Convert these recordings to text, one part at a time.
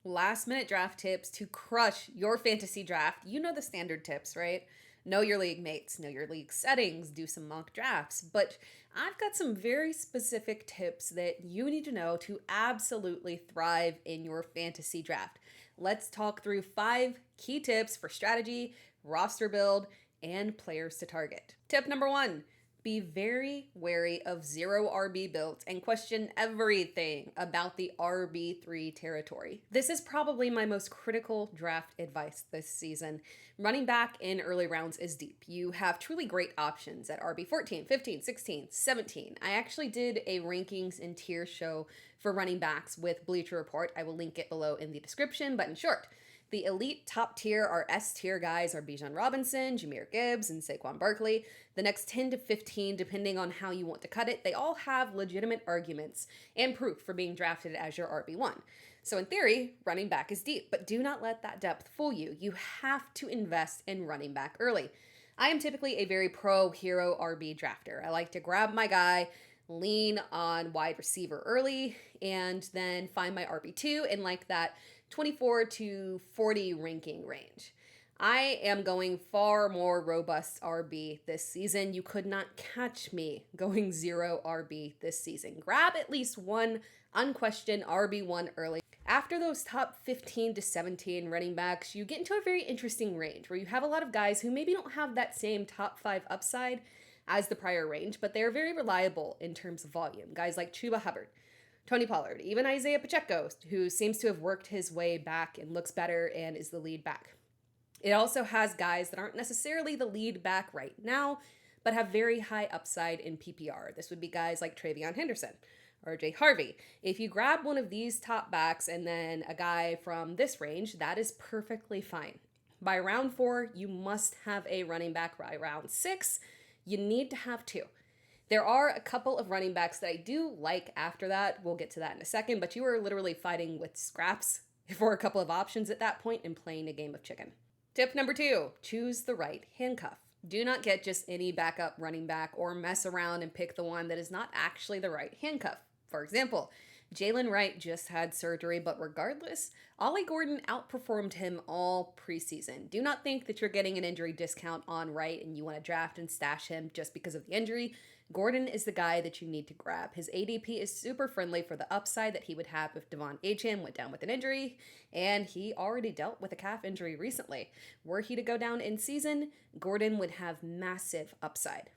Last minute draft tips to crush your fantasy draft. You know the standard tips, right? Know your league mates, know your league settings, do some mock drafts. But I've got some very specific tips that you need to know to absolutely thrive in your fantasy draft. Let's talk through 5 key tips for strategy, roster build, and players to target. Tip number 1: be very wary of zero RB builds and question everything about the RB3 territory. This is probably my most critical draft advice this season. Running back in early rounds is deep. You have truly great options at RB14, 15, 16, 17. I actually did a rankings and tier show for running backs with Bleacher Report. I will link it below in the description, but in short, the elite top tier, our S tier guys, are Bijan Robinson, Jahmyr Gibbs, and Saquon Barkley. The next 10 to 15, depending on how you want to cut it, they all have legitimate arguments and proof for being drafted as your RB1. So in theory, running back is deep, but do not let that depth fool you. You have to invest in running back early. I am typically a very pro hero RB drafter. I like to grab my guy, lean on wide receiver early, and then find my RB2 in like that 24 to 40 ranking range. I am going far more robust RB this season. You could not catch me going zero RB this season. Grab at least one unquestioned RB1 early. After those top 15 to 17 running backs, you get into a very interesting range where you have a lot of guys who maybe don't have that same top 5 upside as the prior range, but they are very reliable in terms of volume. Guys like Chuba Hubbard, Tony Pollard, even Isaiah Pacheco, who seems to have worked his way back and looks better and is the lead back. It also has guys that aren't necessarily the lead back right now, but have very high upside in PPR. This would be guys like Travion Henderson or Jay Harvey. If you grab one of these top backs and then a guy from this range, that is perfectly fine. By round 4, you must have a running back. By round 6, you need to have 2. There are a couple of running backs that I do like after that. We'll get to that in a second, but you are literally fighting with scraps for a couple of options at that point and playing a game of chicken. Tip number 2, choose the right handcuff. Do not get just any backup running back or mess around and pick the one that is not actually the right handcuff. For example, Jalen Wright just had surgery, but regardless, Ollie Gordon outperformed him all preseason. Do not think that you're getting an injury discount on Wright and you want to draft and stash him just because of the injury. Gordon is the guy that you need to grab. His ADP is super friendly for the upside that he would have if Devon Achane went down with an injury, and he already dealt with a calf injury recently. Were he to go down in season, Gordon would have massive upside.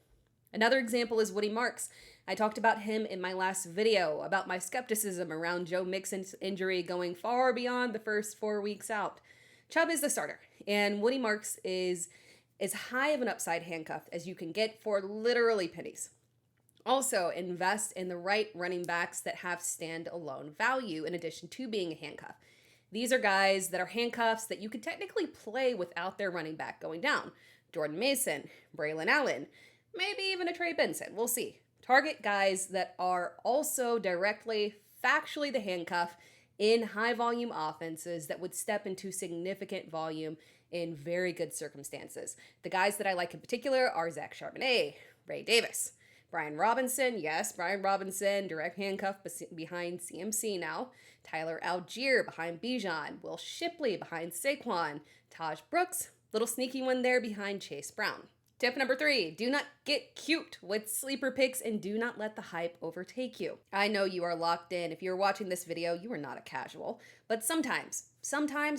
Another example is Woody Marks. I talked about him in my last video about my skepticism around Joe Mixon's injury going far beyond the first 4 weeks out. Chubb is the starter, and Woody Marks is as high of an upside handcuff as you can get for literally pennies. Also, invest in the right running backs that have standalone value in addition to being a handcuff. These are guys that are handcuffs that you could technically play without their running back going down. Jordan Mason, Braelon Allen, maybe even a Trey Benson. We'll see. Target guys that are also directly, factually the handcuff in high volume offenses that would step into significant volume in very good circumstances. The guys that I like in particular are Zach Charbonnet, Ray Davis, Brian Robinson, yes, Brian Robinson, direct handcuff behind CMC now. Tyler Allgeier behind Bijan. Will Shipley behind Saquon. Tahj Brooks, little sneaky one there behind Chase Brown. Tip number 3, do not get cute with sleeper picks and do not let the hype overtake you. I know you are locked in. If you're watching this video, you are not a casual, but sometimes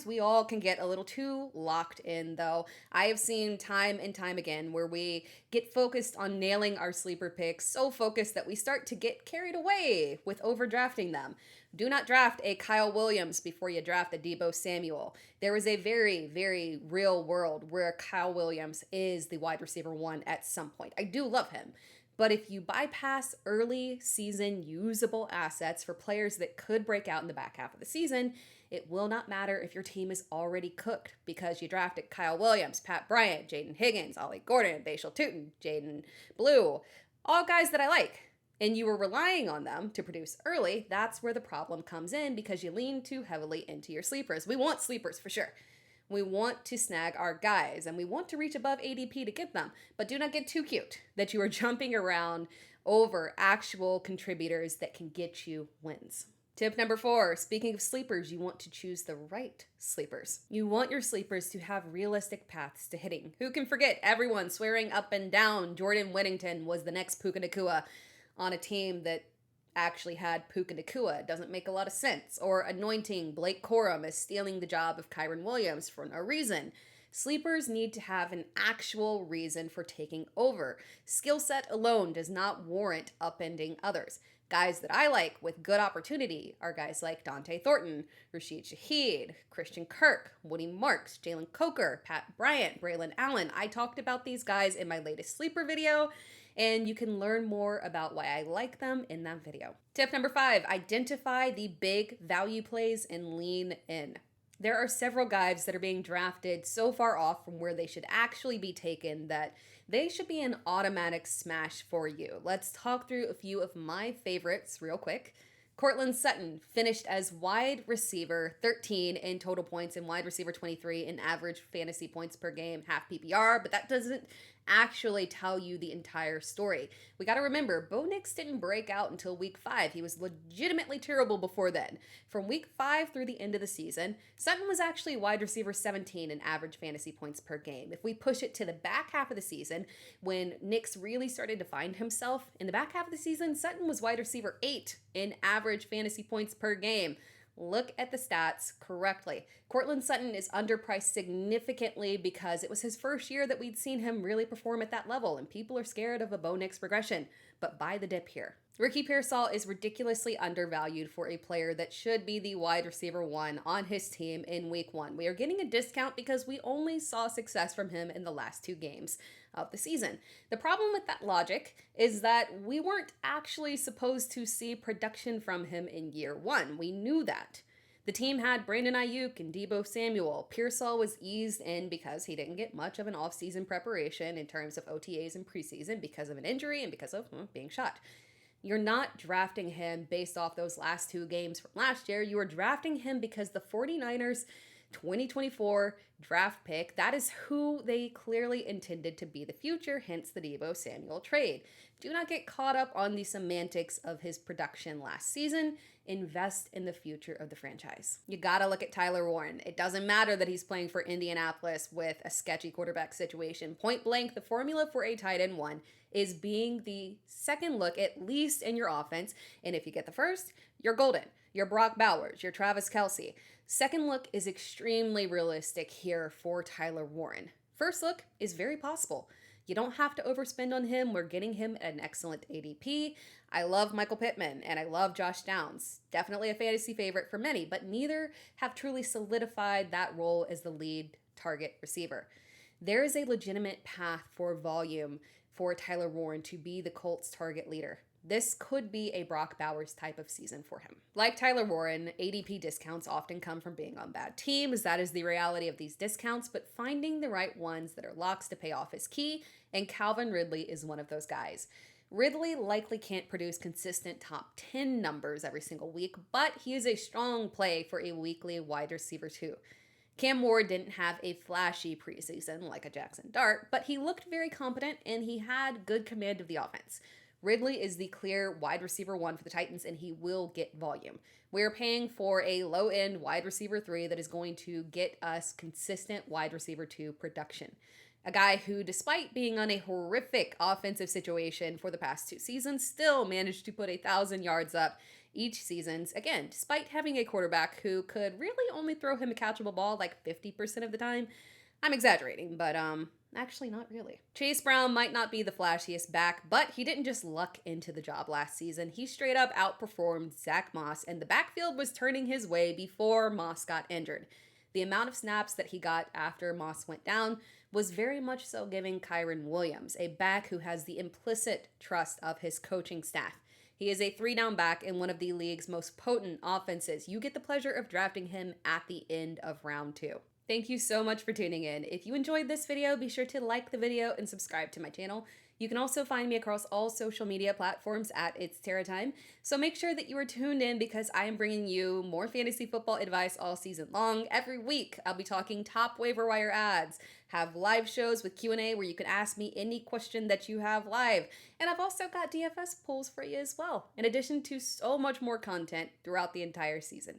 we all can get a little too locked in though. I have seen time and time again where we get focused on nailing our sleeper picks, so focused that we start to get carried away with overdrafting them. Do not draft a Kyle Williams before you draft a Deebo Samuel. There is a very, very real world where Kyle Williams is the wide receiver 1 at some point. I do love him. But if you bypass early season usable assets for players that could break out in the back half of the season, it will not matter if your team is already cooked because you drafted Kyle Williams, Pat Bryant, Jaden Higgins, Ollie Gordon, Bashal Tootin, Jaden Blue, all guys that I like. And you were relying on them to produce early. That's where the problem comes in because you lean too heavily into your sleepers. We want sleepers for sure. We want to snag our guys and we want to reach above ADP to get them, but do not get too cute that you are jumping around over actual contributors that can get you wins. Tip number 4, speaking of sleepers, you want to choose the right sleepers. You want your sleepers to have realistic paths to hitting. Who can forget everyone swearing up and down Jordan Whittington was the next Puka Nacua on a team that actually had Puka Nacua? It doesn't make a lot of sense. Or anointing Blake Corum as stealing the job of Kyron Williams for no reason. Sleepers need to have an actual reason for taking over. Skill set alone does not warrant upending others. Guys that I like with good opportunity are guys like Dante Thornton, Rashid Shaheed, Christian Kirk, Woody Marks, Jalen Coker, Pat Bryant, Braelon Allen. I talked about these guys in my latest sleeper video, and you can learn more about why I like them in that video. Tip number 5, identify the big value plays and lean in. There are several guys that are being drafted so far off from where they should actually be taken that they should be an automatic smash for you. Let's talk through a few of my favorites real quick. Courtland Sutton finished as wide receiver 13 in total points and wide receiver 23 in average fantasy points per game, half PPR, but that doesn't actually tell you the entire story. We got to remember, Bo Nix didn't break out until week 5. He was legitimately terrible before then. From week 5 through the end of the season, Sutton was actually wide receiver 17 in average fantasy points per game. If we push it to the back half of the season, when Nix really started to find himself, in the back half of the season, Sutton was wide receiver 8 in average fantasy points per game. Look at the stats correctly. Courtland Sutton is underpriced significantly because it was his first year that we'd seen him really perform at that level, and people are scared of a Bo Nix regression, but buy the dip here. Ricky Pearsall is ridiculously undervalued for a player that should be the wide receiver 1 on his team in week 1. We are getting a discount because we only saw success from him in the last 2 games of the season. The problem with that logic is that we weren't actually supposed to see production from him in year 1. We knew that. The team had Brandon Ayuk and Deebo Samuel. Pearsall was eased in because he didn't get much of an offseason preparation in terms of OTAs and preseason because of an injury and because of being shot. You're not drafting him based off those last 2 games from last year. You are drafting him because the 49ers 2024 draft pick, that is who they clearly intended to be the future, hence the Deebo Samuel trade. Do not get caught up on the semantics of his production last season. Invest in the future of the franchise. You gotta look at Tyler Warren. It doesn't matter that he's playing for Indianapolis with a sketchy quarterback situation. Point blank, the formula for a tight end 1 is being the second look, at least in your offense. And if you get the first, you're golden. You're Brock Bowers, you're Travis Kelce. Second look is extremely realistic here for Tyler Warren. First look is very possible. You don't have to overspend on him. We're getting him at an excellent ADP. I love Michael Pittman and I love Josh Downs. Definitely a fantasy favorite for many, but neither have truly solidified that role as the lead target receiver. There is a legitimate path for volume for Tyler Warren to be the Colts target leader. This could be a Brock Bowers type of season for him. Like Tyler Warren, ADP discounts often come from being on bad teams. That is the reality of these discounts, but finding the right ones that are locks to pay off is key, and Calvin Ridley is one of those guys. Ridley likely can't produce consistent top 10 numbers every single week, but he is a strong play for a weekly wide receiver too. Cam Ward didn't have a flashy preseason like a Jackson Dart, but he looked very competent and he had good command of the offense. Ridley is the clear wide receiver 1 for the Titans, and he will get volume. We're paying for a low-end wide receiver 3 that is going to get us consistent wide receiver 2 production. A guy who, despite being on a horrific offensive situation for the past 2 seasons, still managed to put 1,000 yards up each season. Again, despite having a quarterback who could really only throw him a catchable ball like 50% of the time. I'm exaggerating, but actually not really. Chase Brown might not be the flashiest back, but he didn't just luck into the job last season. He straight up outperformed Zach Moss, and the backfield was turning his way before Moss got injured. The amount of snaps that he got after Moss went down was very much so giving Kyron Williams, a back who has the implicit trust of his coaching staff. He is a 3-down back in one of the league's most potent offenses. You get the pleasure of drafting him at the end of round 2. Thank you so much for tuning in. If you enjoyed this video, be sure to like the video and subscribe to my channel. You can also find me across all social media platforms at It's Terra Time. So make sure that you are tuned in because I am bringing you more fantasy football advice all season long. Every week, I'll be talking top waiver wire ads, have live shows with Q&A where you can ask me any question that you have live. And I've also got DFS polls for you as well, in addition to so much more content throughout the entire season.